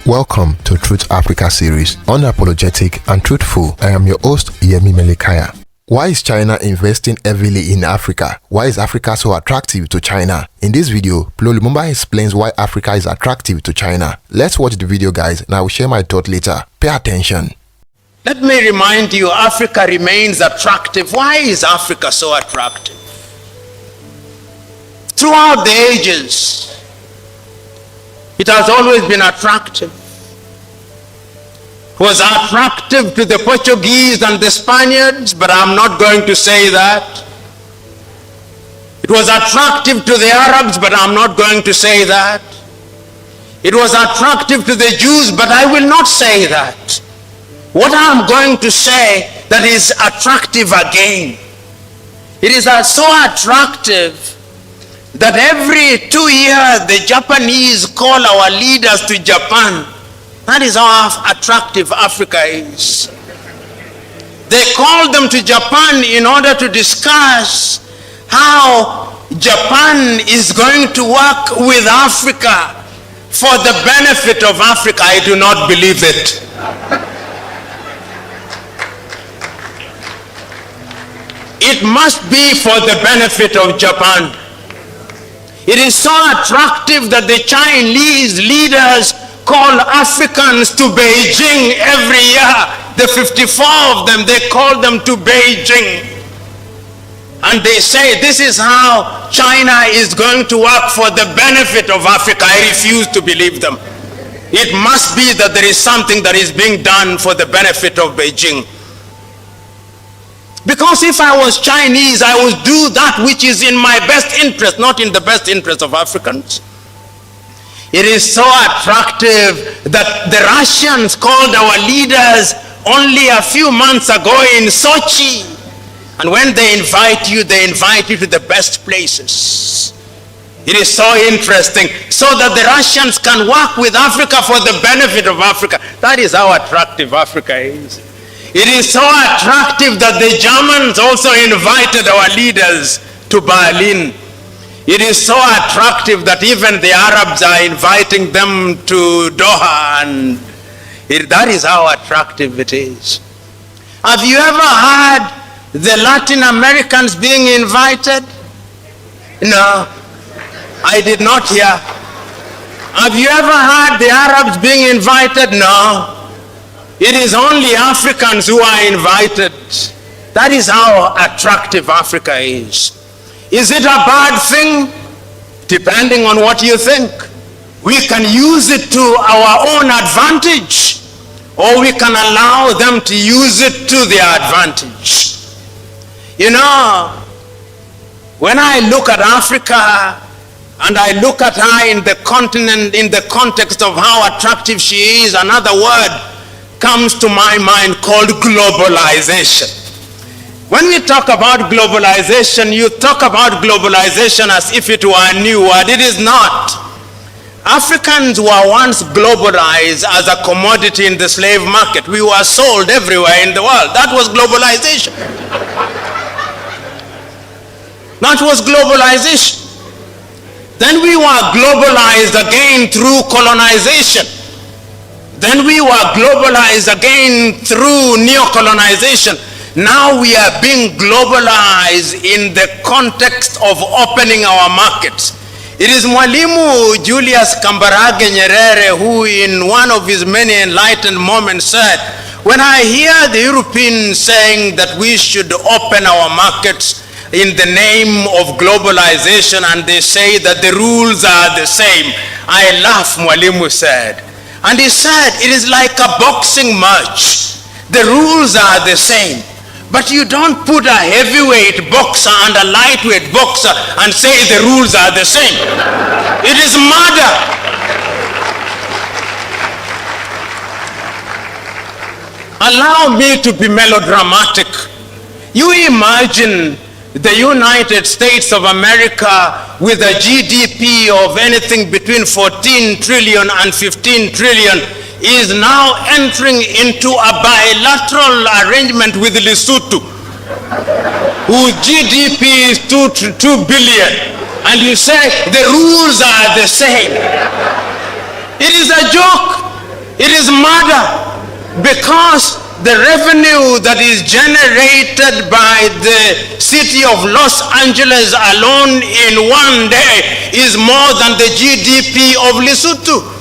Welcome to Truth Africa series, unapologetic and truthful. I am your host, Yemi Melekaya. Why is China investing heavily in Africa? Why is Africa so attractive to China? In this video, P.L.O Lumumba explains why Africa is attractive to China. Let's watch the video, guys, and I will share my thought later. Pay attention. Let me remind you, Africa remains attractive. Why is Africa so attractive? Throughout the ages, it has always been attractive. It was attractive to the Portuguese and the Spaniards, but I'm not going to say that. It was attractive to the Arabs, but I'm not going to say that. It was attractive to the Jews, but I will not say that. What I'm going to say that is attractive again, it is so attractive that every 2 years the Japanese call our leaders to Japan. That is how attractive Africa is. They call them to Japan in order to discuss how Japan is going to work with Africa for the benefit of Africa. I do not believe it. It must be for the benefit of Japan. It is so attractive that the Chinese leaders call Africans to Beijing every year. The 54 of them, they call them to Beijing. And they say this is how China is going to work for the benefit of Africa. I refuse to believe them. It must be that there is something that is being done for the benefit of Beijing. Because if I was Chinese, I would do that which is in my best interest, not in the best interest of Africans. It is so attractive that the Russians called our leaders only a few months ago in Sochi. And when they invite you to the best places. It is so interesting, so that the Russians can work with Africa for the benefit of Africa. That is how attractive Africa is. It is so attractive that the Germans also invited our leaders to Berlin. It is so attractive that even the Arabs are inviting them to Doha, and that is how attractive it is. Have you ever heard the Latin Americans being invited? No, I did not hear. Have you ever heard the Arabs being invited? No. It is only Africans who are invited. That is how attractive Africa is. Is it a bad thing? Depending on what you think. We can use it to our own advantage, or we can allow them to use it to their advantage. You know, when I look at Africa and I look at her in the continent, in the context of how attractive she is, another word comes to my mind called globalization. When we talk about globalization, you talk about globalization as if it were a new word. It is not. Africans were once globalized as a commodity in the slave market. We were sold everywhere in the world. That was globalization. That was globalization. Then we were globalized again through colonization. Then we were globalized again through neo-colonization. Now we are being globalized in the context of opening our markets. It is Mwalimu Julius Kambarage Nyerere who in one of his many enlightened moments said, when I hear the Europeans saying that we should open our markets in the name of globalization, and they say that the rules are the same, I laugh, Mwalimu said. And he said, it is like a boxing match. The rules are the same. But you don't put a heavyweight boxer and a lightweight boxer and say the rules are the same. It is murder. Allow me to be melodramatic. You imagine the United States of America with a GDP of anything between 14 trillion and 15 trillion is now entering into a bilateral arrangement with Lesotho, whose GDP is 2 billion. And you say the rules are the same. It is a joke. is murder, because the revenue that is generated by the city of Los Angeles alone in one day is more than the GDP of Lesotho.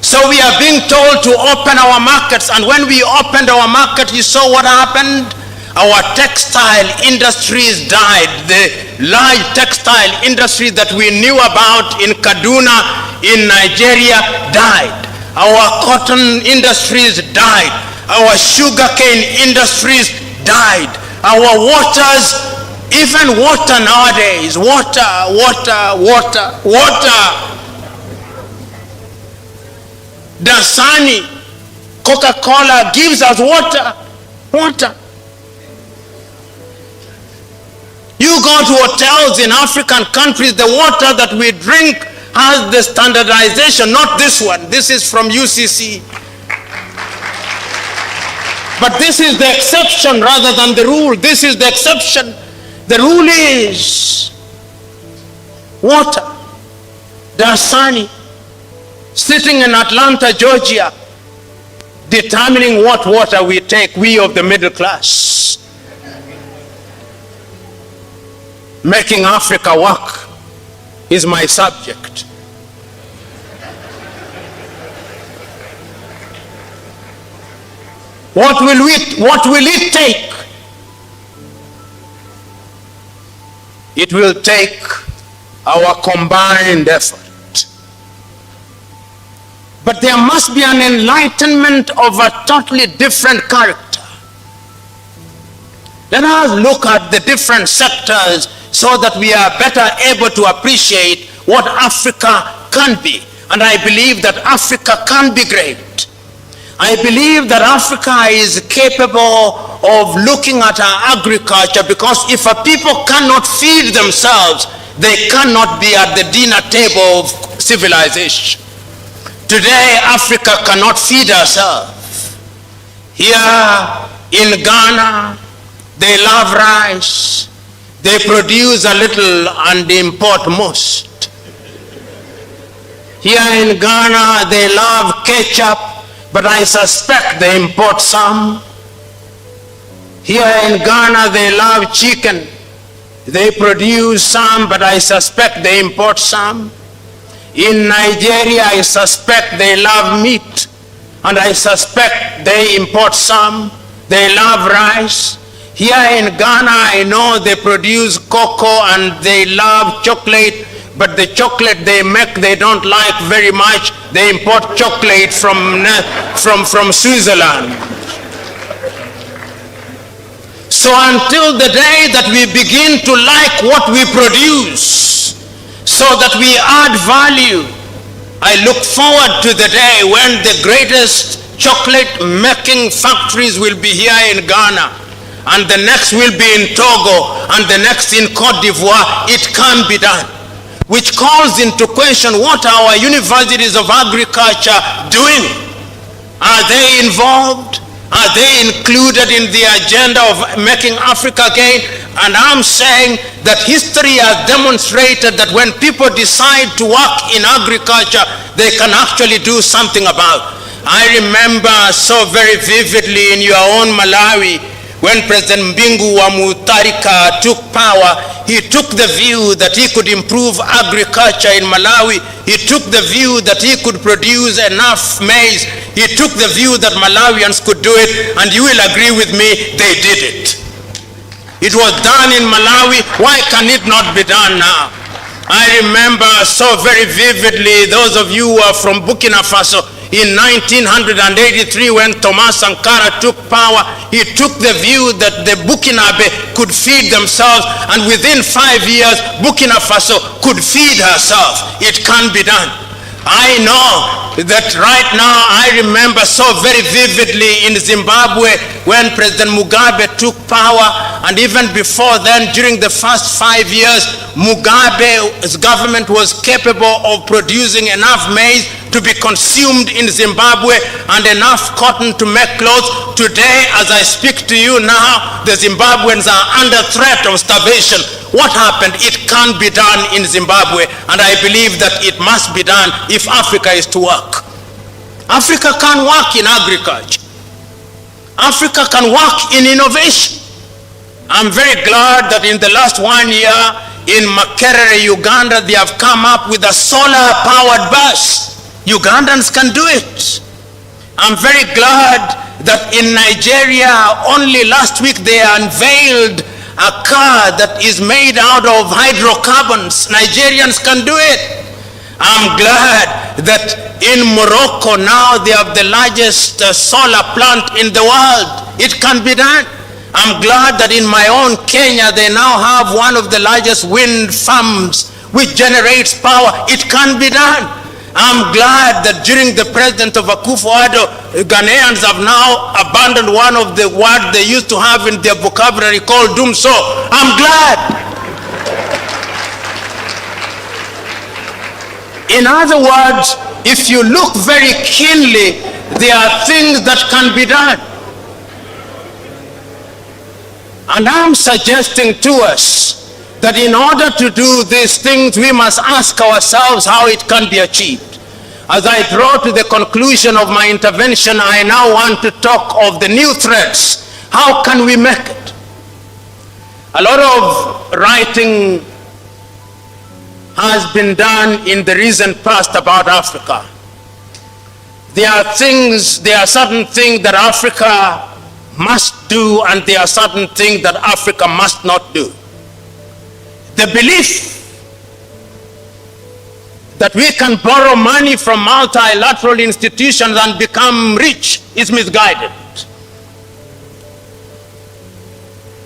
So we are being told to open our markets, and when we opened our market, you saw what happened? Our textile industries died. The large textile industry that we knew about in Kaduna, in Nigeria, died. Our cotton industries died. Our sugarcane industries died. Our waters, even water nowadays, water. Dasani, Coca-Cola gives us water. You go to hotels in African countries, the water that we drink has the standardization, not this one. This is from UCC. But this is the exception rather than the rule. This is the exception. The rule is water. Dasani, sitting in Atlanta, Georgia, determining what water we take, we of the middle class. Making Africa work is my subject. What will it take? It will take our combined effort. But there must be an enlightenment of a totally different character. Let us look at the different sectors so that we are better able to appreciate what Africa can be. And I believe that Africa can be great. I believe that Africa is capable of looking at our agriculture, because if a people cannot feed themselves, they cannot be at the dinner table of civilization. Today, Africa cannot feed herself. Here in Ghana, they love rice. They produce a little and import most. Here in Ghana, they love ketchup, but I suspect they import some. Here in Ghana, they love chicken. They produce some, but I suspect they import some. In Nigeria, I suspect they love meat, and I suspect they import some. They love rice. Here in Ghana, I know they produce cocoa and they love chocolate, but the chocolate they make, they don't like very much. They import chocolate from Switzerland. So until the day that we begin to like what we produce, so that we add value, I look forward to the day when the greatest chocolate making factories will be here in Ghana, and the next will be in Togo, and the next in Cote d'Ivoire. It can be done. Which calls into question, what are our universities of agriculture doing? Are they involved? Are they included in the agenda of making Africa great? And I'm saying that history has demonstrated that when people decide to work in agriculture, they can actually do something about it. I remember so very vividly in your own Malawi, when President Mbingu wa Mutharika took power, he took the view that he could improve agriculture in Malawi. He took the view that he could produce enough maize. He took the view that Malawians could do it, and you will agree with me, they did it. It was done in Malawi. Why can it not be done now? I remember so very vividly, those of you who are from Burkina Faso, in 1983, when Thomas Sankara took power, he took the view that the Burkinabe could feed themselves, and within 5 years, Burkina Faso could feed herself. It can be done. I know that right now, I remember so very vividly in Zimbabwe when President Mugabe took power, and even before then, during the first 5 years, Mugabe's government was capable of producing enough maize to be consumed in Zimbabwe and enough cotton to make clothes. Today, as I speak to you now, the Zimbabweans are under threat of starvation. What happened? It can be done in Zimbabwe, and I believe that it must be done if Africa is to work. Africa can work in agriculture. Africa can work in innovation. I'm very glad that in the last 1 year in Makerere, Uganda, they have come up with a solar-powered bus. Ugandans can do it. I'm very glad that in Nigeria, only last week they unveiled a car that is made out of hydrocarbons. Nigerians can do it. I'm glad that in Morocco now they have the largest solar plant in the world. It can be done. I'm glad that in my own Kenya they now have one of the largest wind farms which generates power. It can be done. I'm glad that during the president of Akufo-Addo, Ghanaians have now abandoned one of the words they used to have in their vocabulary called dumso. I'm glad. In other words, if you look very keenly, there are things that can be done. And I'm suggesting to us that in order to do these things, we must ask ourselves how it can be achieved. As I draw to the conclusion of my intervention, I now want to talk of the new threats. How can we make it? A lot of writing has been done in the recent past about Africa. There are certain things that Africa must do, and there are certain things that Africa must not do. The belief that we can borrow money from multilateral institutions and become rich is misguided.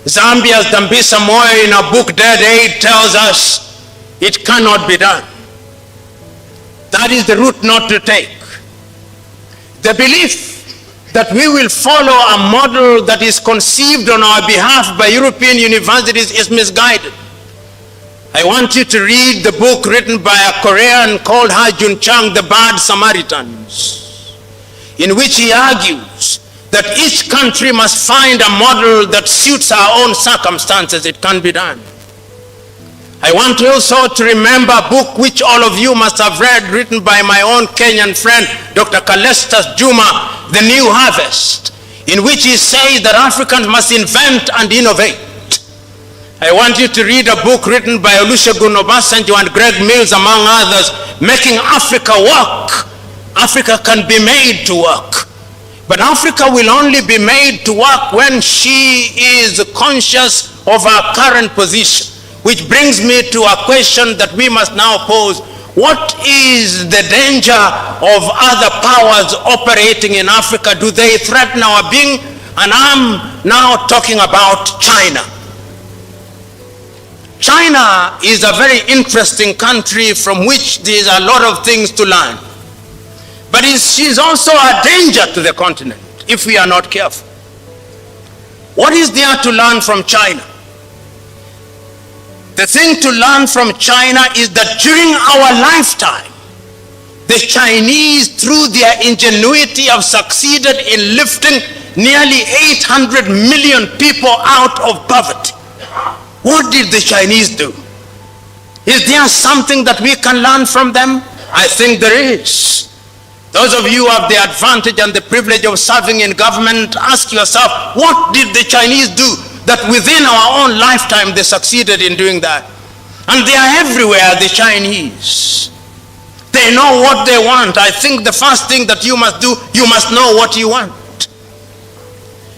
Zambia's Dambisa Moyo in a book, Dead Aid, tells us it cannot be done. That is the route not to take. The belief that we will follow a model that is conceived on our behalf by European universities is misguided. I want you to read the book written by a Korean called Ha Jun-chang, The Bad Samaritans, in which he argues that each country must find a model that suits our own circumstances. It can be done. I want also to remember a book which all of you must have read, written by my own Kenyan friend, Dr. Kalestas Juma, The New Harvest, in which he says that Africans must invent and innovate. I want you to read a book written by Olusegun Obasanjo and Greg Mills, among others, Making Africa Work. Africa can be made to work. But Africa will only be made to work when she is conscious of her current position. Which brings me to a question that we must now pose. What is the danger of other powers operating in Africa? Do they threaten our being? And I'm now talking about China. China is a very interesting country from which there is a lot of things to learn. But she's also a danger to the continent if we are not careful. What is there to learn from China? The thing to learn from China is that during our lifetime, the Chinese, through their ingenuity, have succeeded in lifting nearly 800 million people out of poverty. What did the Chinese do? Is there something that we can learn from them? I think there is. Those of you who have the advantage and the privilege of serving in government, ask yourself, what did the Chinese do that within our own lifetime they succeeded in doing that? And they are everywhere, the Chinese. They know what they want. I think the first thing that you must do, you must know what you want.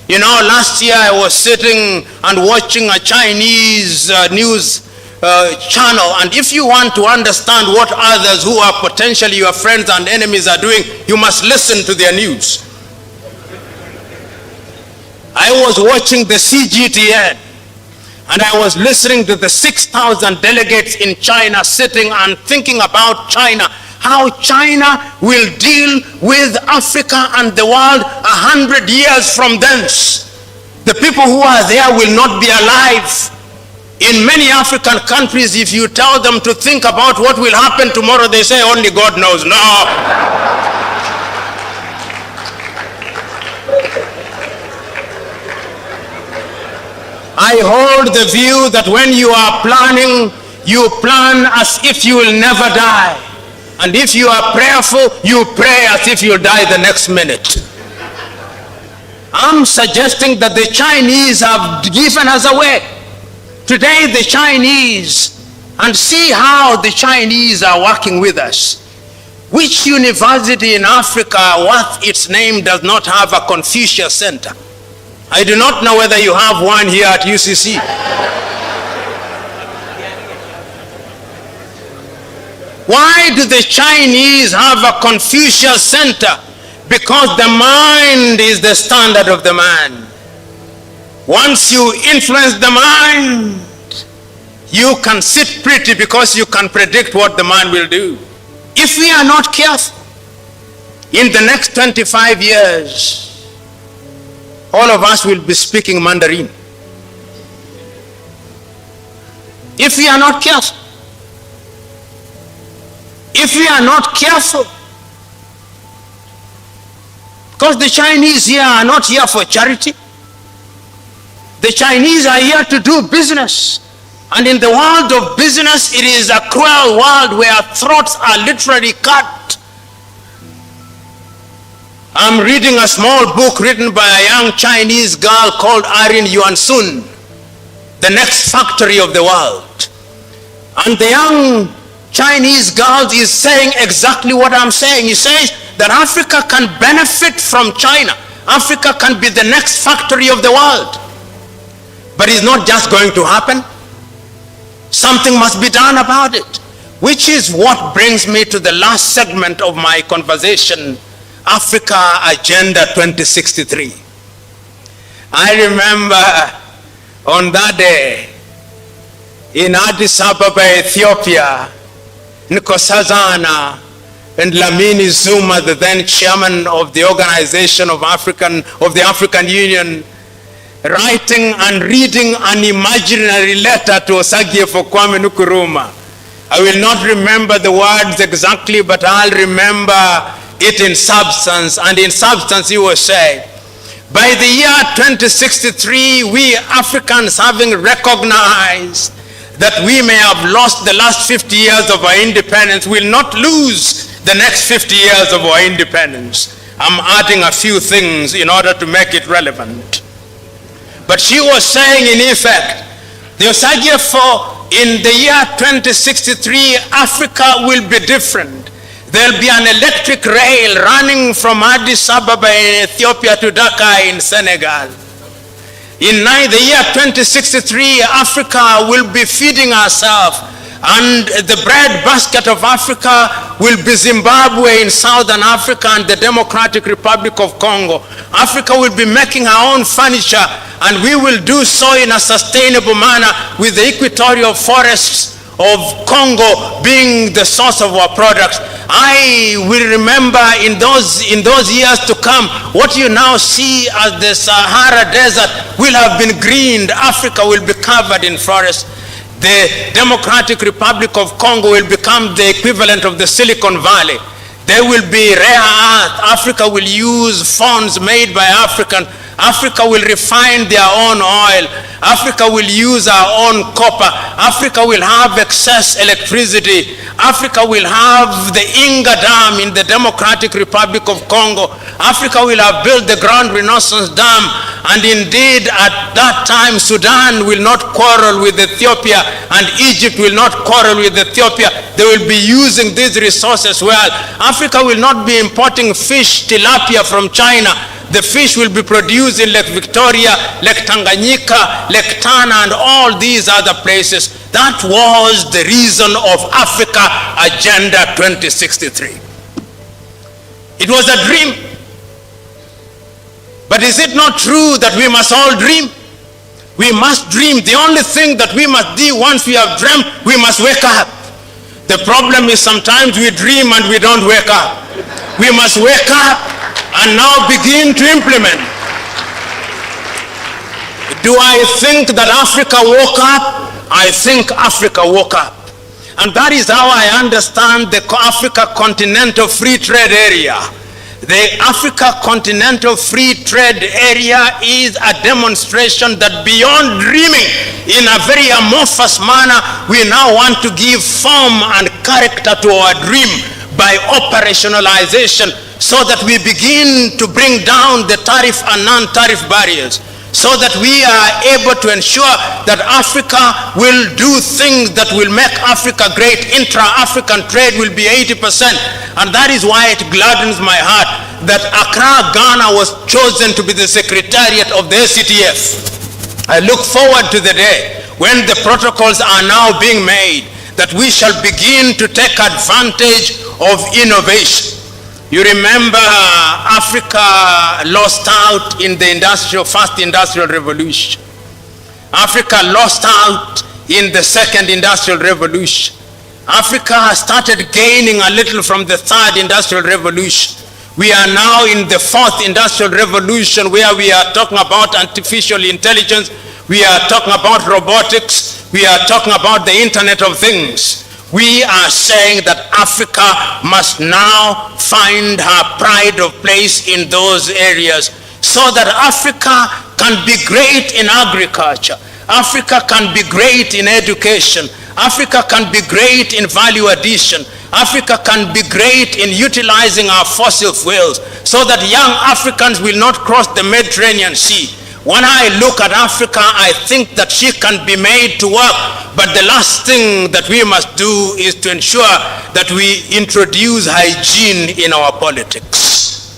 You know, last year I was sitting and watching a Chinese news channel, and if you want to understand what others who are potentially your friends and enemies are doing, you must listen to their news. I was watching the CGTN, and I was listening to the 6,000 delegates in China sitting and thinking about China, how China will deal with Africa and the world 100 years from thence. The people who are there will not be alive. In many African countries, if you tell them to think about what will happen tomorrow, they say only God knows. No. I hold the view that when you are planning, you plan as if you will never die. And if you are prayerful, you pray as if you'll die the next minute. I'm suggesting that the Chinese have given us away. Today the Chinese, and see how the Chinese are working with us. Which university in Africa worth its name does not have a Confucius Center? I do not know whether you have one here at UCC. Why do the Chinese have a Confucius Center? Because the mind is the standard of the man. Once you influence the mind, you can sit pretty because you can predict what the man will do. If we are not careful, in the next 25 years, all of us will be speaking Mandarin. If we are not careful. If we are not careful. Because the Chinese here are not here for charity. The Chinese are here to do business. And in the world of business, it is a cruel world where throats are literally cut. I'm reading a small book written by a young Chinese girl called Irene Yuan-sun, The Next Factory of the World. And the young Chinese girl is saying exactly what I'm saying. He says that Africa can benefit from China. Africa can be the next factory of the world. But it's not just going to happen. Something must be done about it. Which is what brings me to the last segment of my conversation, Africa Agenda 2063. I remember on that day in Addis Ababa, Ethiopia, Nkosazana and Lamini Zuma, the then chairman of the Organization of the African Union, writing and reading an imaginary letter to Osagyefo Kwame Nkrumah. I will not remember the words exactly, but I'll remember it in substance. And in substance he was saying, by the year 2063, we Africans, having recognized that we may have lost the last 50 years of our independence, will not lose the next 50 years of our independence. I'm adding a few things in order to make it relevant. But she was saying, in effect, the Osagyefo, in the year 2063, Africa will be different. There'll be an electric rail running from Addis Ababa in Ethiopia to Dakar in Senegal. In the year 2063, Africa will be feeding herself, and the bread basket of Africa will be Zimbabwe in Southern Africa and the Democratic Republic of Congo. Africa will be making her own furniture, and we will do so in a sustainable manner, with the equatorial forests of Congo being the source of our products. I will remember in those years to come, what you now see as the Sahara Desert will have been greened. Africa will be covered in forests. The Democratic Republic of Congo will become the equivalent of the Silicon Valley. There will be rare earth. Africa will use funds made by Africans. Africa will refine their own oil. Africa will use our own copper. Africa will have excess electricity. Africa will have the Inga Dam in the Democratic Republic of Congo. Africa will have built the Grand Renaissance Dam. And indeed, at that time, Sudan will not quarrel with Ethiopia, and Egypt will not quarrel with Ethiopia. They will be using these resources well. Africa will not be importing fish, tilapia, from China. The fish will be produced in Lake Victoria, Lake Tanganyika, Lake Tana, and all these other places. That was the reason of Africa Agenda 2063. It was a dream. But is it not true that we must all dream? We must dream. The only thing that we must do once we have dreamt, we must wake up. The problem is sometimes we dream and we don't wake up. We must wake up and now begin to implement. Do I think that Africa woke up? I think Africa woke up. And that is how I understand the Africa Continental Free Trade Area. The Africa Continental Free Trade Area is a demonstration that beyond dreaming in a very amorphous manner, we now want to give form and character to our dream by operationalization, so that we begin to bring down the tariff and non-tariff barriers, so that we are able to ensure that Africa will do things that will make Africa great. Intra-African trade will be 80%. And that is why it gladdens my heart that Accra, Ghana was chosen to be the secretariat of the ACTF. I look forward to the day when the protocols are now being made, that we shall begin to take advantage of innovation. You remember Africa lost out in the first industrial revolution. Africa lost out in the second industrial revolution. Africa started gaining a little from the third industrial revolution. We are now in the fourth industrial revolution, where we are talking about artificial intelligence, we are talking about robotics, we are talking about the Internet of Things. We are saying that Africa must now find her pride of place in those areas, so that Africa can be great in agriculture, Africa can be great in education, Africa can be great in value addition, Africa can be great in utilizing our fossil fuels, so that young Africans will not cross the Mediterranean Sea. When I look at Africa, I think that she can be made to work, but the last thing that we must do is to ensure that we introduce hygiene in our politics.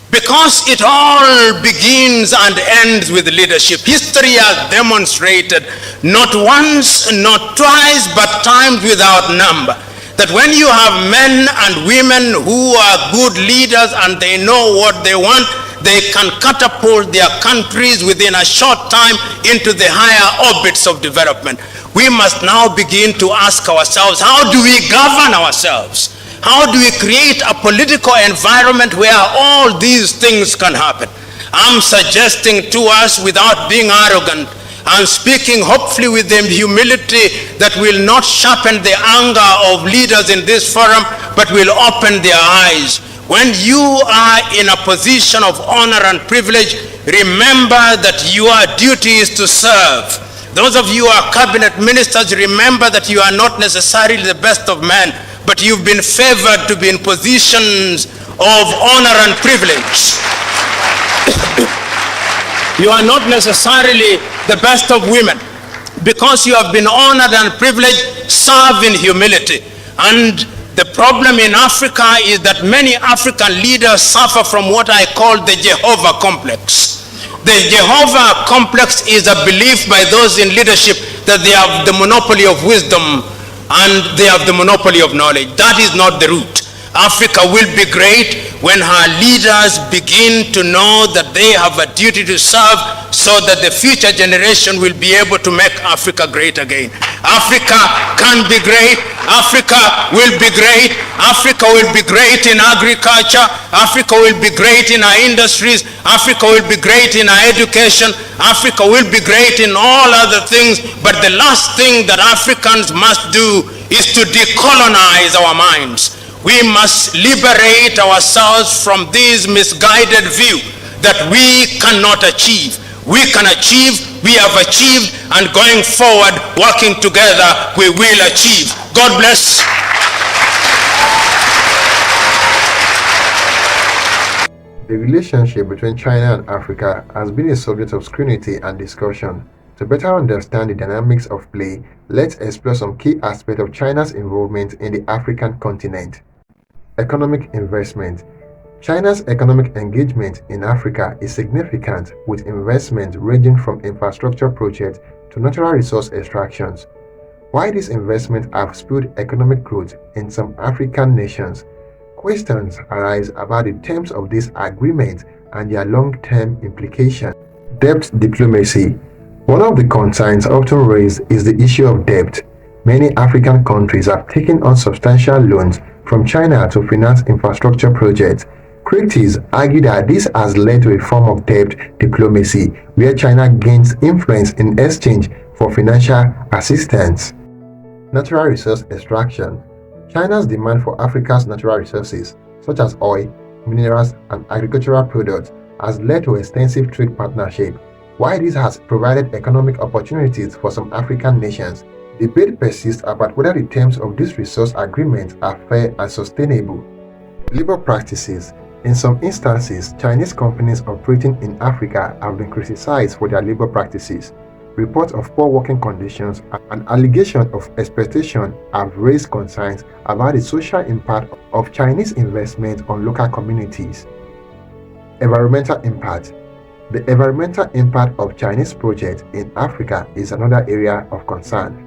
Because it all begins and ends with leadership. History has demonstrated, not once, not twice, but times without number, that when you have men and women who are good leaders and they know what they want, they can catapult their countries within a short time into the higher orbits of development. We must now begin to ask ourselves, how do we govern ourselves? How do we create a political environment where all these things can happen? I'm suggesting to us, without being arrogant, I'm speaking hopefully with the humility that will not sharpen the anger of leaders in this forum, but will open their eyes. When you are in a position of honor and privilege, remember that your duty is to serve. Those of you who are cabinet ministers, remember that you are not necessarily the best of men, but you've been favored to be in positions of honor and privilege. You are not necessarily the best of women. Because you have been honored and privileged, serve in humility. And the problem in Africa is that many African leaders suffer from what I call the Jehovah complex. The Jehovah complex is a belief by those in leadership that they have the monopoly of wisdom and they have the monopoly of knowledge. That is not the route. Africa will be great when her leaders begin to know that they have a duty to serve, so that the future generation will be able to make Africa great again. Africa can be great. Africa will be great. Africa will be great in agriculture. Africa will be great in our industries. Africa will be great in our education. Africa will be great in all other things. But the last thing that Africans must do is to decolonize our minds. We must liberate ourselves from this misguided view that we cannot achieve. We can achieve, we have achieved, and going forward, working together, we will achieve. God bless. The relationship between China and Africa has been a subject of scrutiny and discussion. To better understand the dynamics of play, let's explore some key aspects of China's involvement in the African continent. Economic investment. China's economic engagement in Africa is significant, with investment ranging from infrastructure projects to natural resource extractions. While these investments have spurred economic growth in some African nations, questions arise about the terms of this agreement and their long-term implications. Debt diplomacy. One of the concerns often raised is the issue of debt. Many African countries have taken on substantial loans from China to finance infrastructure projects. Critics argue that this has led to a form of debt diplomacy, where China gains influence in exchange for financial assistance. Natural resource extraction. China's demand for Africa's natural resources, such as oil, minerals, and agricultural products, has led to extensive trade partnership. While this has provided economic opportunities for some African nations, Debate persists about whether the terms of this resource agreement are fair and sustainable. Labor practices. In some instances, Chinese companies operating in Africa have been criticized for their labor practices. Reports of poor working conditions and allegations of exploitation have raised concerns about the social impact of Chinese investment on local communities. Environmental impact. The environmental impact of Chinese projects in Africa is another area of concern.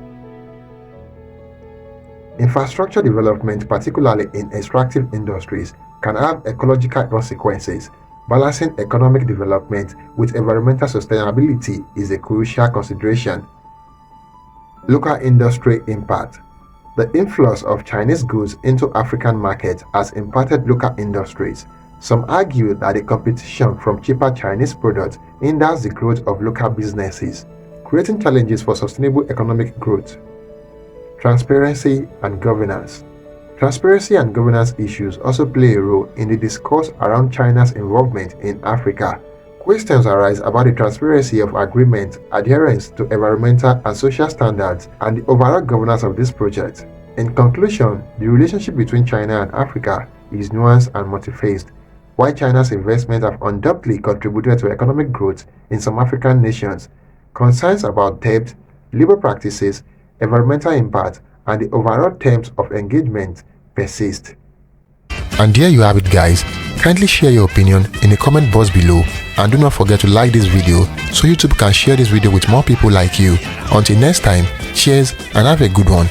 Infrastructure development, particularly in extractive industries, can have ecological consequences. Balancing economic development with environmental sustainability is a crucial consideration. Local industry impact. The influx of Chinese goods into African markets has impacted local industries. Some argue that the competition from cheaper Chinese products hinders the growth of local businesses, creating challenges for sustainable economic growth. Transparency and governance. Transparency and governance issues also play a role in the discourse around China's involvement in Africa. Questions arise about the transparency of agreements, adherence to environmental and social standards, and the overall governance of this project. In conclusion, the relationship between China and Africa is nuanced and multi-phased. While China's investments have undoubtedly contributed to economic growth in some African nations, concerns about debt, labor practices, environmental impact, and the overall terms of engagement persist. And there you have it, guys. Kindly share your opinion in the comment box below, and do not forget to like this video so YouTube can share this video with more people like you. Until next time, cheers and have a good one.